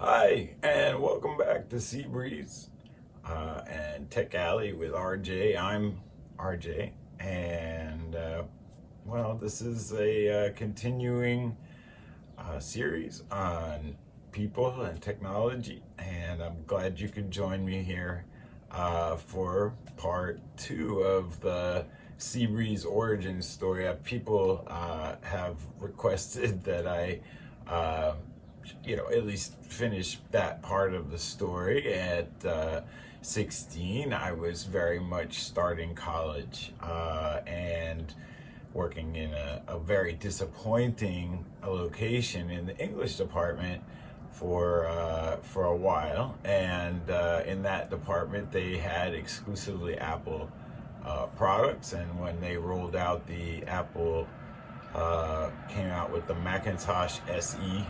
Hi, and welcome back to Seabreeze and Tech Alley with RJ. I'm RJ, and this is a continuing series on people and technology, and I'm glad you could join me here for part two of the Seabreeze origin story. People have requested that I at least finish that part of the story. At 16, I was very much starting college and working in a very disappointing location in the English department for a while. And in that department, they had exclusively Apple products. And when they rolled out the Apple, came out with the Macintosh SE,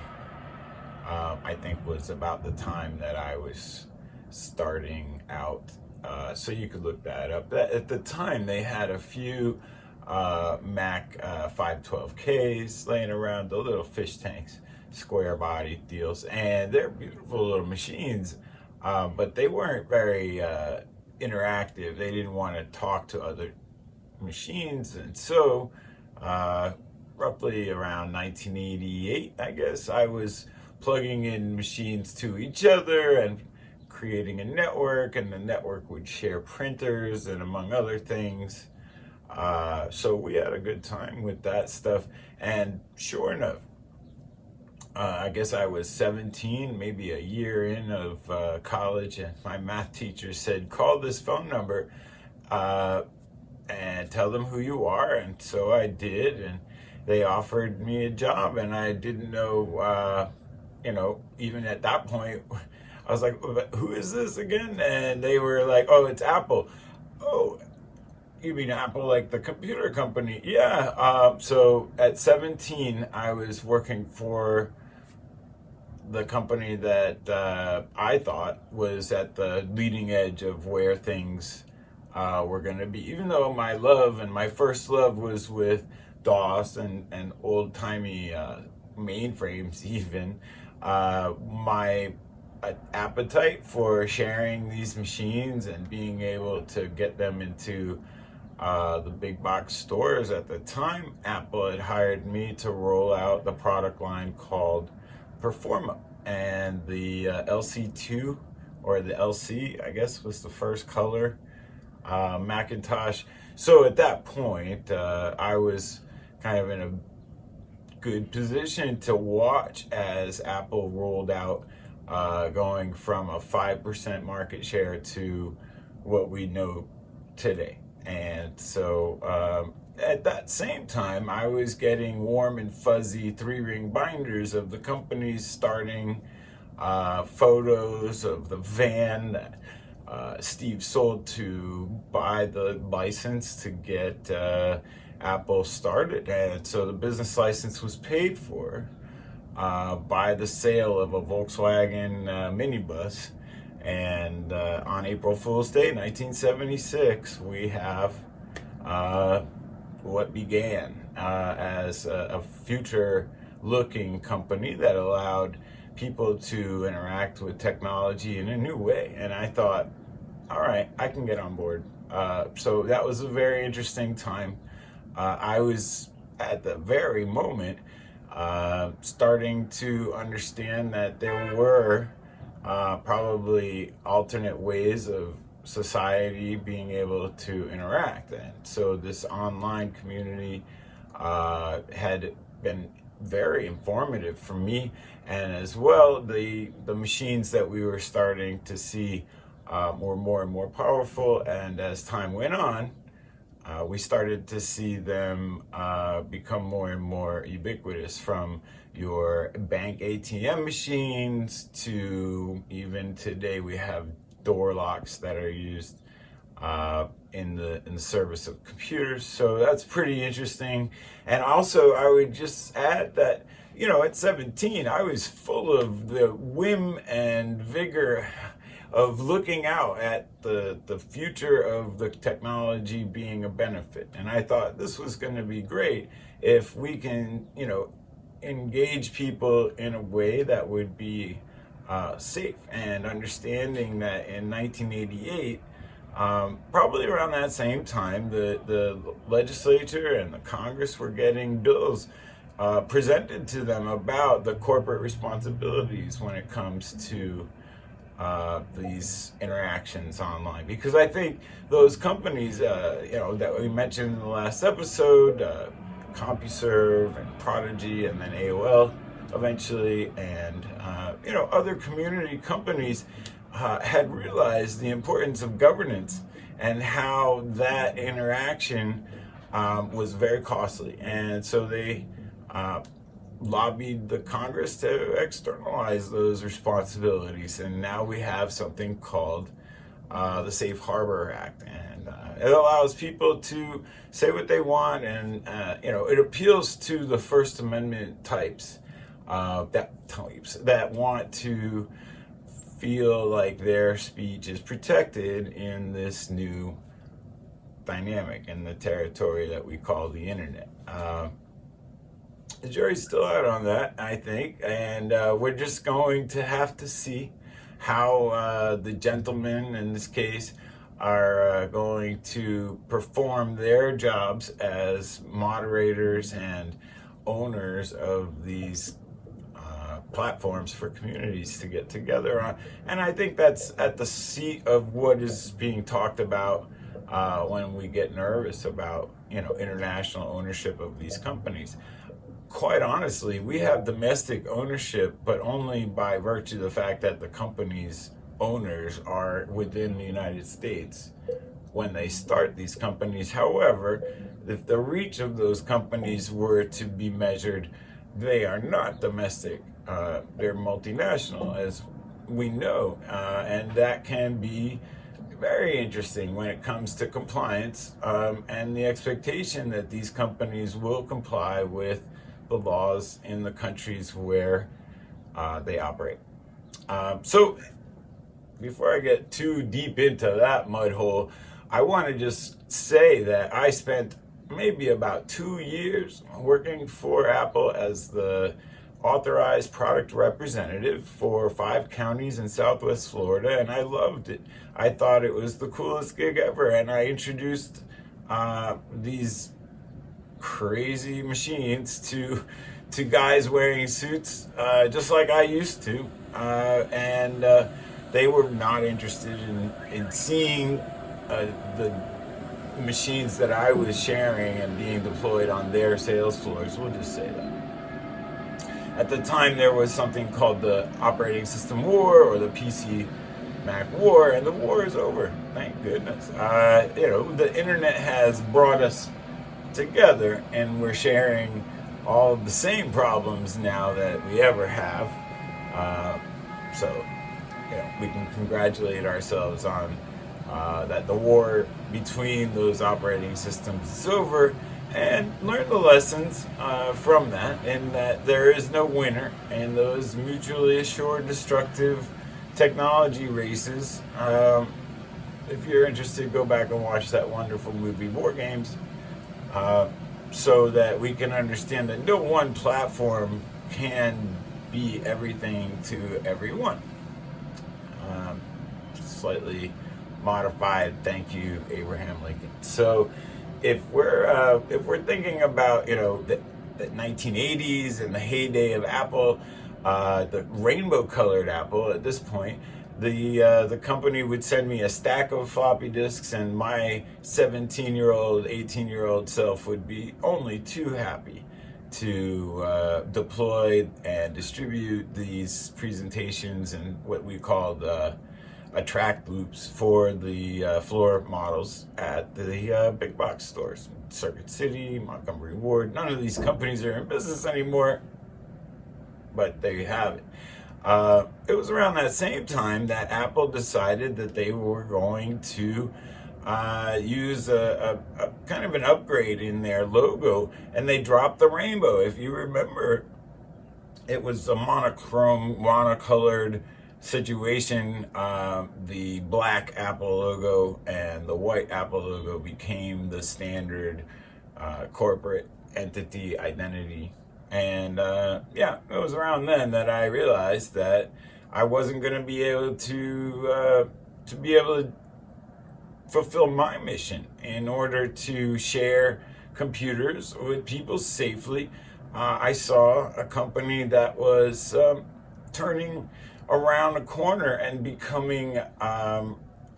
I think was about the time that I was starting out. So you could look that up. At the time, they had a few Mac 512Ks laying around, the little fish tanks, square body deals. And they're beautiful little machines, but they weren't very interactive. They didn't want to talk to other machines. And so, roughly around 1988, I guess, I was plugging in machines to each other and creating a network, and the network would share printers and among other things. So we had a good time with that stuff. And sure enough, I guess I was 17, maybe a year in of college, and my math teacher said, call this phone number and tell them who you are. And so I did, and they offered me a job, and I didn't know, even at that point, I was like, who is this again? And they were like, oh, it's Apple. Oh, you mean Apple, like the computer company? Yeah. So at 17, I was working for the company that I thought was at the leading edge of where things were going to be. Even though my first love was with DOS and old-timey mainframes even, my appetite for sharing these machines and being able to get them into the big box stores at the time, Apple had hired me to roll out the product line called Performa. And the LC2, or the LC, I guess, was the first color Macintosh. So at that point, I was kind of in a good position to watch as Apple rolled out, going from a 5% market share to what we know today. And so at that same time, I was getting warm and fuzzy 3-ring binders of the company's starting photos of the van that Steve sold to buy the license to get Apple started. And so the business license was paid for by the sale of a Volkswagen minibus. And on April Fool's Day, 1976, we have what began as a future-looking company that allowed people to interact with technology in a new way. And I thought, all right, I can get on board. So that was a very interesting time. I was at the very moment starting to understand that there were probably alternate ways of society being able to interact. And so this online community had been very informative for me, and as well the machines that we were starting to see were more and more powerful. And as time went on, we started to see them become more and more ubiquitous, from your bank ATM machines to even today we have door locks that are used in the service of computers. So that's pretty interesting. And also, I would just add that, at 17, I was full of the whim and vigor of looking out at the future of the technology being a benefit. And I thought this was going to be great if we can, engage people in a way that would be safe, and understanding that in 1988, probably around that same time, the legislature and the Congress were getting bills presented to them about the corporate responsibilities when it comes to these interactions online. Because I think those companies, that we mentioned in the last episode, CompuServe and Prodigy, and then AOL eventually, and other community companies had realized the importance of governance and how that interaction was very costly, and so they lobbied the Congress to externalize those responsibilities, and now we have something called the Safe Harbor Act, and it allows people to say what they want, and it appeals to the First Amendment types that want to feel like their speech is protected in this new dynamic in the territory that we call the internet. The jury's still out on that, I think, and we're just going to have to see how the gentlemen in this case are going to perform their jobs as moderators and owners of these platforms for communities to get together on. And I think that's at the seat of what is being talked about when we get nervous about international ownership of these companies. Quite honestly, we have domestic ownership, but only by virtue of the fact that the company's owners are within the United States when they start these companies. However, if the reach of those companies were to be measured, they are not domestic. They're multinational, as we know, and that can be very interesting when it comes to compliance and the expectation that these companies will comply with the laws in the countries where they operate. So before I get too deep into that mud hole, I want to just say that I spent maybe about 2 years working for Apple as the authorized product representative for 5 counties in Southwest Florida, and I loved it. I thought it was the coolest gig ever, and I introduced these crazy machines to guys wearing suits just like I used to, and they were not interested in seeing the machines that I was sharing and being deployed on their sales floors. We'll just say that. At the time, there was something called the operating system war, or the PC Mac war, and the war is over. Thank goodness. The internet has brought us together, and we're sharing all of the same problems now that we ever have. So we can congratulate ourselves on that the war between those operating systems is over, and learn the lessons from that, and that there is no winner in those mutually assured destructive technology races. If you're interested, go back and watch that wonderful movie War Games, so that we can understand that no one platform can be everything to everyone. Slightly modified, thank you, Abraham Lincoln. So if we're thinking about the 1980s and the heyday of Apple, the rainbow colored Apple, at this point the company would send me a stack of floppy disks, and my 17-year-old, 18-year-old self would be only too happy to deploy and distribute these presentations and what we called attract loops for the floor models at the big box stores. Circuit City, Montgomery Ward, none of these companies are in business anymore, but there you have it. It was around that same time that Apple decided that they were going to use a kind of an upgrade in their logo, and they dropped the rainbow. If you remember, it was a monocolored situation. The black Apple logo and the white Apple logo became the standard corporate entity identity. And it was around then that I realized that I wasn't going to be able to fulfill my mission in order to share computers with people safely. I saw a company that was turning around a corner and becoming, I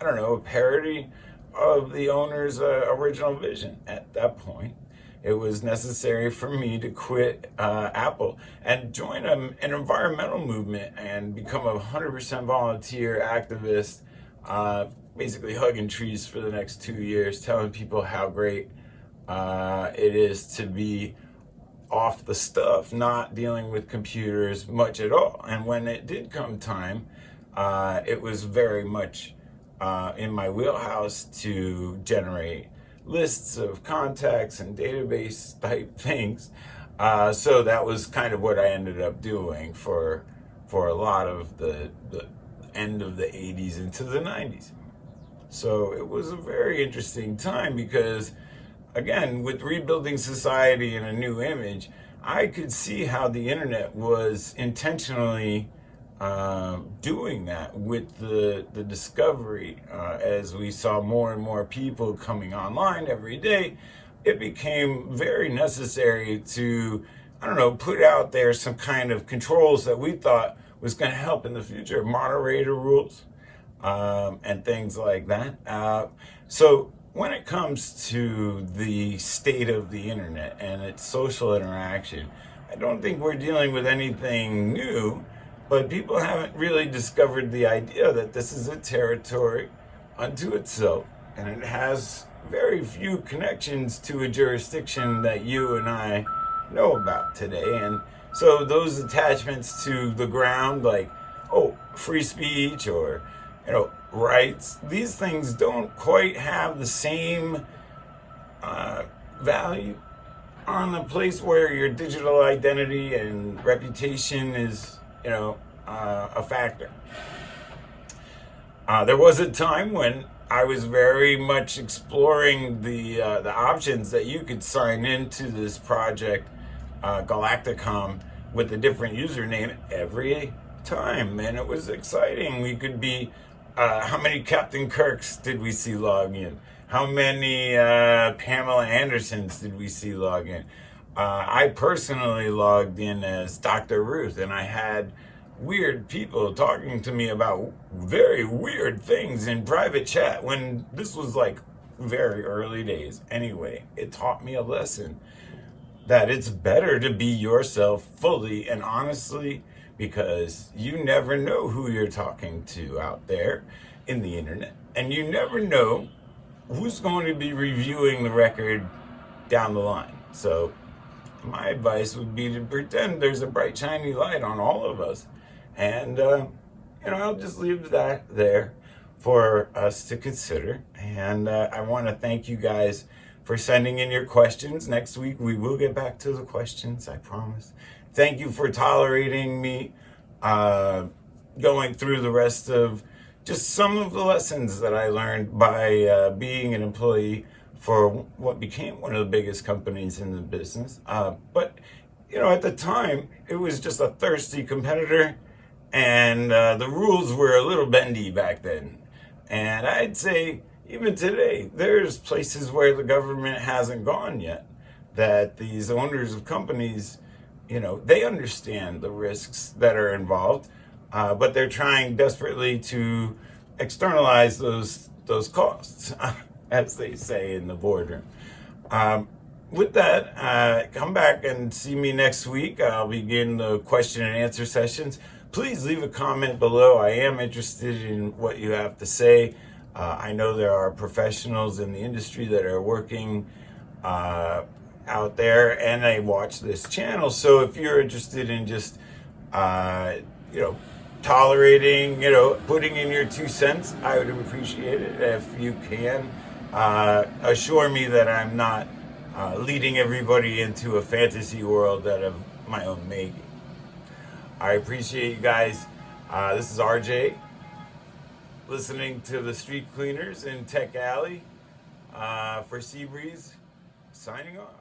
don't know, a parody of the owner's original vision. At that point, it was necessary for me to quit Apple and join an environmental movement and become a 100% volunteer activist, basically hugging trees for the next 2 years, telling people how great it is to be off the stuff, not dealing with computers much at all. And when it did come time, it was very much in my wheelhouse to generate lists of contacts and database type things. So that was kind of what I ended up doing for a lot of the end of the 80s into the 90s. So it was a very interesting time because, again, with rebuilding society in a new image, I could see how the internet was intentionally doing that with the discovery. As we saw more and more people coming online every day, it became very necessary to, I don't know, put out there some kind of controls that we thought was going to help in the future, moderator rules, and things like that. So when it comes to the state of the internet and its social interaction, I don't think we're dealing with anything new, but people haven't really discovered the idea that this is a territory unto itself, and it has very few connections to a jurisdiction that you and I know about today. And so those attachments to the ground, like, oh, free speech or, rights, these things don't quite have the same value on a place where your digital identity and reputation is, a factor. There was a time when I was very much exploring the options that you could sign into this project, Galacticom, with a different username every time, and it was exciting. We could be, how many Captain Kirks did we see log in? How many Pamela Andersons did we see log in? I personally logged in as Dr. Ruth, and I had weird people talking to me about very weird things in private chat when this was like very early days. Anyway, it taught me a lesson that it's better to be yourself fully and honestly, because you never know who you're talking to out there in the internet, and you never know who's going to be reviewing the record down the line. So my advice would be to pretend there's a bright shiny light on all of us, and I'll just leave that there for us to consider. And I want to thank you guys for sending in your questions. Next week we will get back to the questions, I promise. Thank you for tolerating me going through the rest of just some of the lessons that I learned by being an employee for what became one of the biggest companies in the business. But at the time, it was just a thirsty competitor, and the rules were a little bendy back then. And I'd say even today, there's places where the government hasn't gone yet, that these owners of companies, they understand the risks that are involved, but they're trying desperately to externalize those costs, as they say in the boardroom. With that, come back and see me next week. I'll begin the question and answer sessions. Please leave a comment below. I am interested in what you have to say. I know there are professionals in the industry that are working out there, and they watch this channel. So if you're interested in just, tolerating, putting in your 2 cents, I would appreciate it if you can assure me that I'm not leading everybody into a fantasy world that of my own making. I appreciate you guys. This is RJ, listening to the Street Cleaners in Tech Alley for Seabreeze, signing off.